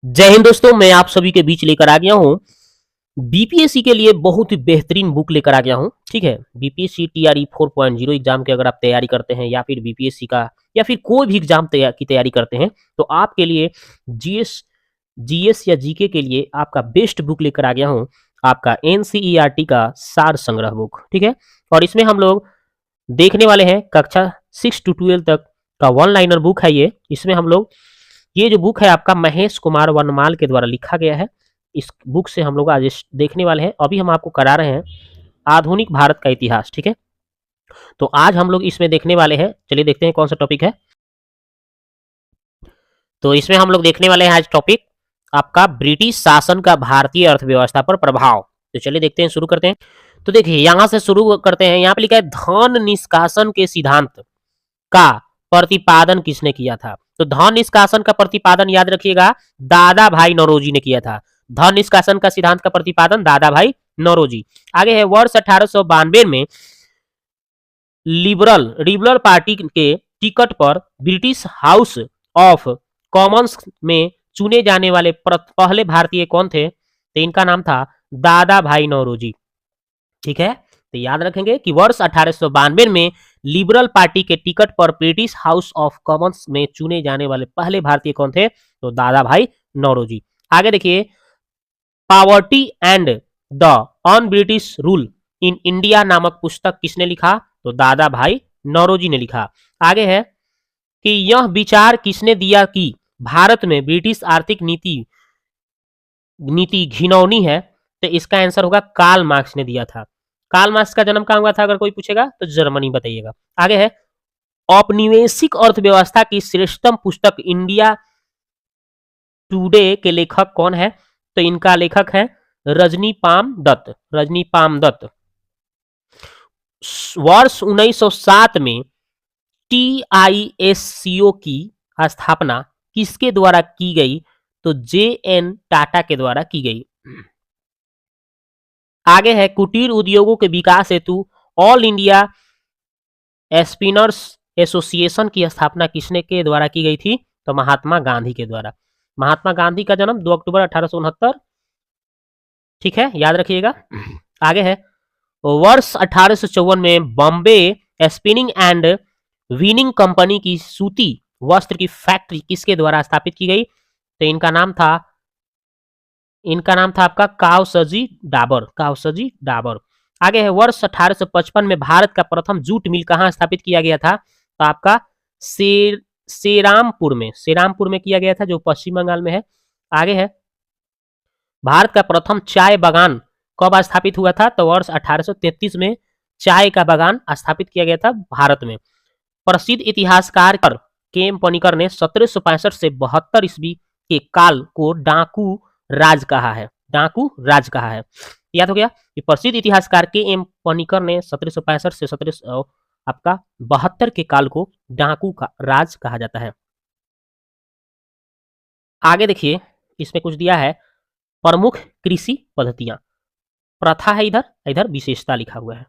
जय हिंद दोस्तों, मैं आप सभी के बीच लेकर आ गया हूँ बीपीएससी के लिए बहुत ही बेहतरीन बुक लेकर आ गया हूँ। ठीक है, बीपीएससी टीआरई 4.0 एग्जाम की अगर आप तैयारी करते हैं या फिर बीपीएससी का या फिर कोई भी एग्जाम की तैयारी करते हैं तो आपके लिए जीएस जीएस या जीके के लिए आपका बेस्ट बुक लेकर आ गया हूँ। आपका एनसीईआरटी का सार संग्रह बुक। ठीक है, और इसमें हम लोग देखने वाले हैं कक्षा 6 to 12 तक का वन लाइनर बुक है इसमें हम लोग ये जो बुक है आपका महेश कुमार वनमाल के द्वारा लिखा गया है। इस बुक से हम लोग आज देखने वाले हैं। अभी हम आपको करा रहे हैं आधुनिक भारत का इतिहास। ठीक है, तो आज हम लोग इसमें देखने वाले हैं। चलिए देखते हैं कौन सा टॉपिक है। तो इसमें हम लोग देखने वाले हैं आज टॉपिक आपका ब्रिटिश शासन का भारतीय अर्थव्यवस्था पर प्रभाव। तो चलिए देखते हैं, शुरू करते हैं। तो देखिए यहां से शुरू करते हैं। यहाँ पे लिखा है धन निष्कासन के सिद्धांत का प्रतिपादन किसने किया था। तो धन निष्कासन का प्रतिपादन याद रखिएगा दादा भाई नौरोजी ने किया था। धन निष्कासन का सिद्धांत का प्रतिपादन दादा भाई नौरोजी। आगे है वर्ष 1892 में लिबरल पार्टी के टिकट पर ब्रिटिश हाउस ऑफ कॉमन्स में चुने जाने वाले पहले भारतीय कौन थे। तो इनका नाम था दादा भाई नौरोजी। ठीक है, तो याद रखेंगे कि वर्ष 1892 में लिबरल पार्टी के टिकट पर ब्रिटिश हाउस ऑफ कॉमन्स में चुने जाने वाले पहले भारतीय कौन थे। तो दादा भाई नौरोजी। आगे देखिए poverty and the un British rule in India नामक पुस्तक किसने लिखा। तो दादा भाई नौरोजी ने लिखा। आगे है कि यह विचार किसने दिया कि भारत में ब्रिटिश आर्थिक नीति घिनौनी है। तो इसका आंसर होगा कार्ल मार्क्स ने दिया था। कार्ल मार्क्स का जन्म कहाँ हुआ था अगर कोई पूछेगा तो जर्मनी बताइएगा। आगे है औपनिवेशिक अर्थव्यवस्था की श्रेष्ठतम पुस्तक इंडिया टुडे के लेखक कौन है। तो इनका लेखक है रजनीपाम दत्त। रजनीपाम दत्त। वर्ष 1907 में टीआईएससीओ की स्थापना किसके द्वारा की गई। तो जेएन टाटा के द्वारा की गई। आगे है कुटीर उद्योगों के विकास हेतु ऑल इंडिया स्पिनर्स एसोसिएशन की स्थापना किसने के द्वारा की गई थी। तो महात्मा गांधी के द्वारा। महात्मा गांधी का जन्म 2 अक्टूबर 1869। ठीक है, याद रखिएगा। आगे है वर्ष 1854 में Bombay spinning and weaning company की सूती वस्त्र की फैक्ट्री किसके द्वारा स्थापित की गई। तो इनका नाम था आपका कावसजी डाबर। कावसजी डाबर। आगे है वर्ष 1855 में भारत का प्रथम जूट मिल कहां स्थापित किया गया था। तो आपका सेरामपुर में किया गया था जो पश्चिम बंगाल में है। आगे है भारत का प्रथम चाय बागान कब स्थापित हुआ था। तो वर्ष 1833 में चाय का बागान स्थापित किया गया था भारत में। प्रसिद्ध इतिहासकार के एम पनिकर ने 1765 से 72 ईस्वी के काल को डाकू राज कहा है। डाकू राज कहा है, याद हो गया। ये प्रसिद्ध इतिहासकार के एम पनिकर ने 1765 से 72 के काल को डाकू का राज कहा जाता है। आगे देखिए इसमें कुछ दिया है प्रमुख कृषि पद्धतियां। प्रथा है, इधर विशेषता लिखा हुआ है।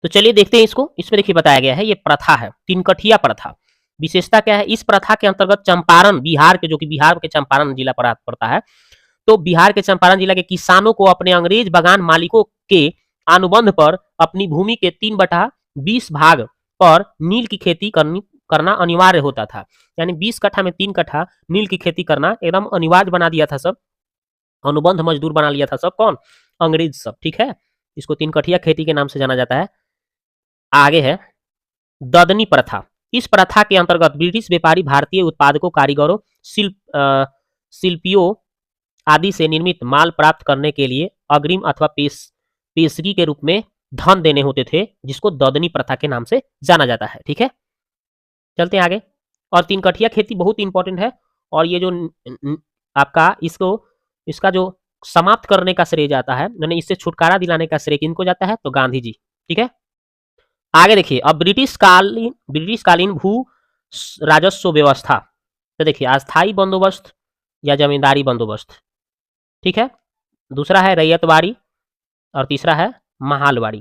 तो चलिए देखते हैं इसको। इसमें देखिए बताया गया है ये प्रथा है तीनकठिया प्रथा। विशेषता क्या है, इस प्रथा के अंतर्गत चंपारण बिहार के, जो कि बिहार के चंपारण जिला पर पड़ता है, तो बिहार के चंपारण जिला के किसानों को अपने अंग्रेज बागान मालिकों के अनुबंध पर अपनी भूमि के 3/20 भाग पर नील की खेती करना अनिवार्य होता था। यानी 20 कट्ठा में 3 कट्ठा नील की खेती करना एकदम अनिवार्य बना दिया था सब। अनुबंध मजदूर बना लिया था सब। कौन? अंग्रेज सब। ठीक है, इसको 3 कठिया खेती के नाम से जाना जाता है। आगे है ददनी प्रथा। इस प्रथा के अंतर्गत ब्रिटिश व्यापारी भारतीय उत्पादकों, कारीगरों, शिल्पियों आदि से निर्मित माल प्राप्त करने के लिए अग्रिम अथवा पेशगी के रूप में धन देने होते थे, जिसको ददनी प्रथा के नाम से जाना जाता है। ठीक है, चलते हैं आगे। और 3 कठिया खेती बहुत इंपॉर्टेंट है। और ये जो आपका इसका जो समाप्त करने का श्रेय जाता है, यानी इससे छुटकारा दिलाने का श्रेय किनको जाता है। तो गांधी जी। ठीक है, आगे देखिए अब ब्रिटिश कालीन भू राजस्व व्यवस्था। तो देखिए अस्थाई बंदोबस्त या जमींदारी बंदोबस्त। ठीक है, दूसरा है रैयतवाड़ी और तीसरा है महालवाड़ी।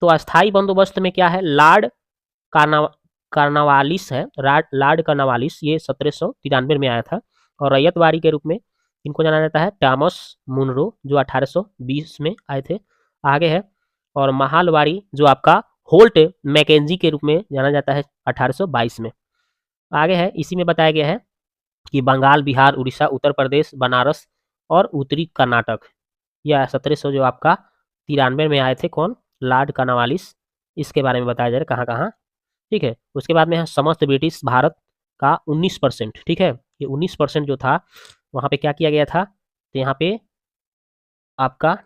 तो अस्थाई बंदोबस्त में क्या है, लॉर्ड कार्नवालिस है। लॉर्ड कार्नवालिस ये 1793 में आया था। और रैयतवाड़ी के रूप में इनको जाना जाता है टॉमस मुनरो, जो 1820 में आए थे। आगे है, और महालवाड़ी जो आपका होल्ट मैकेंजी के रूप में जाना जाता है 1822 में। आगे है, इसी में बताया गया है कि बंगाल, बिहार, उड़ीसा, उत्तर प्रदेश, बनारस और उत्तरी कर्नाटक, या 1700 जो आपका 93 में आए थे, कौन, लॉर्ड कॉर्नवालिस, इसके बारे में बताया जा रहा है कहाँ कहाँ। ठीक है, उसके बाद में है समस्त ब्रिटिश भारत का 19%। ठीक है, ये 19% जो था वहाँ पे क्या किया गया था, तो यहाँ पे आपका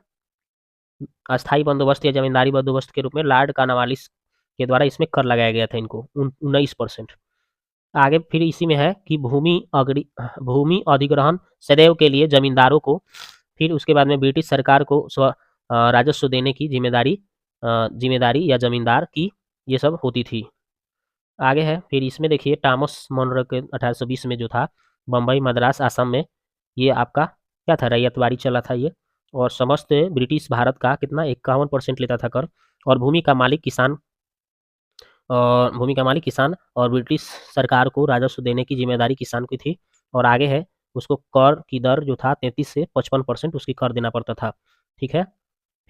अस्थाई बंदोबस्त या जमींदारी बंदोबस्त के रूप में लॉर्ड कॉर्नवालिस के द्वारा इसमें कर लगाया गया था इनको 19%। आगे फिर इसी में है कि भूमि अधिग्रहण सदैव के लिए जमींदारों को, फिर उसके बाद में ब्रिटिश सरकार को राजस्व देने की जिम्मेदारी या जमींदार की ये सब होती थी। आगे है, फिर इसमें देखिए टॉमस मुनरो के 1820 में जो था बम्बई, मद्रास, असम में ये आपका क्या था, रैयतवाड़ी चला था ये, और समस्त ब्रिटिश भारत का कितना 51% लेता था कर, और भूमि का मालिक किसान और ब्रिटिश सरकार को राजस्व देने की जिम्मेदारी किसान की थी। और आगे है, उसको कर की दर जो था 33 से 55% उसकी कर देना पड़ता था। ठीक है,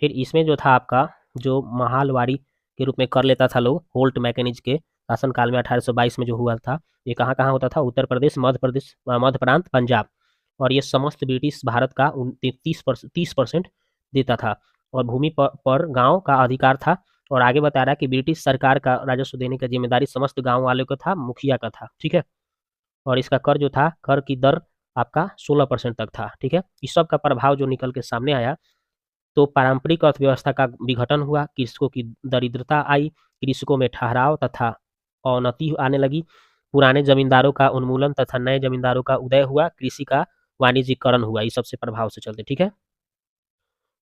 फिर इसमें जो था आपका जो महालवाड़ी के रूप में कर लेता था लोग होल्ट मैकेनिज के शासनकाल में 1822 में जो हुआ था, ये कहाँ कहाँ होता था, उत्तर प्रदेश, मध्य प्रांत, पंजाब, और ये समस्त ब्रिटिश भारत का 30% देता था, और भूमि पर गांव का अधिकार था। और आगे बता रहा है कि ब्रिटिश सरकार का राजस्व देने का जिम्मेदारी समस्त गांव वालों का था, मुखिया का था। ठीक है, और इसका कर जो था, कर की दर आपका 16% तक था। ठीक है, इस सब का प्रभाव जो निकल के सामने आया, तो पारंपरिक अर्थव्यवस्था का विघटन हुआ, कृषकों की दरिद्रता आई, कृषकों में ठहराव तथा अवनति आने लगी, पुराने जमींदारों का उन्मूलन तथा नए जमींदारों का उदय हुआ, कृषि का वाणिज्यीकरण हुआ, इस सबसे प्रभाव से चलते। ठीक है,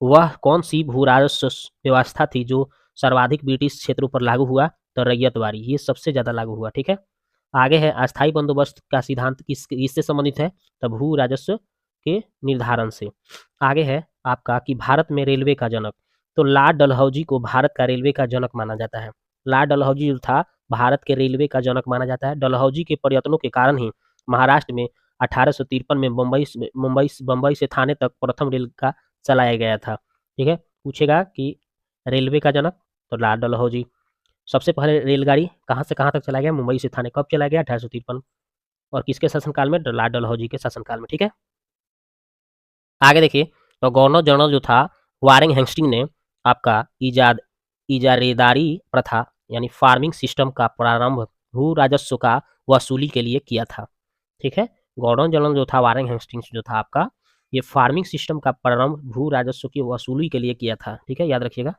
वह कौन सी भू राजस्व व्यवस्था थी जो सर्वाधिक ब्रिटिश क्षेत्रों पर लागू हुआ, तो रैयतवाड़ी, ये सबसे ज्यादा लागू हुआ। ठीक है, आगे है अस्थाई बंदोबस्त का सिद्धांत किससे संबंधित है, तो भू राजस्व के निर्धारण से। आगे है आपका कि भारत में रेलवे का जनक, तो लॉर्ड डलहौजी को भारत का रेलवे का जनक माना जाता है। लॉर्ड डलहौजी जो था भारत के रेलवे का जनक माना जाता है। डलहौजी के प्रयत्नों के कारण ही महाराष्ट्र में 1853 में मुंबई से थाने तक प्रथम रेल का चलाया गया था। ठीक है, पूछेगा कि रेलवे का जनक, तो लॉर्ड डलहौजी। सबसे पहले रेलगाड़ी कहाँ से कहाँ तक चलाया गया, मुंबई से थाने, कब चलाया गया, 1853, और किसके शासनकाल में, लॉर्ड डलहौजी के शासनकाल में। ठीक है, आगे देखिए, तो गवर्नर जनरल जो था वारेन हेस्टिंग ने आपका इजारेदारी प्रथा यानी फार्मिंग सिस्टम का प्रारंभ भू राजस्व का वसूली के लिए किया था। ठीक है, गवर्नर जनरल जो था वारेन हेस्टिंग्स जो था आपका, ये फार्मिंग सिस्टम का प्रारंभ भू राजस्व की वसूली के लिए किया था। ठीक है, याद रखिएगा।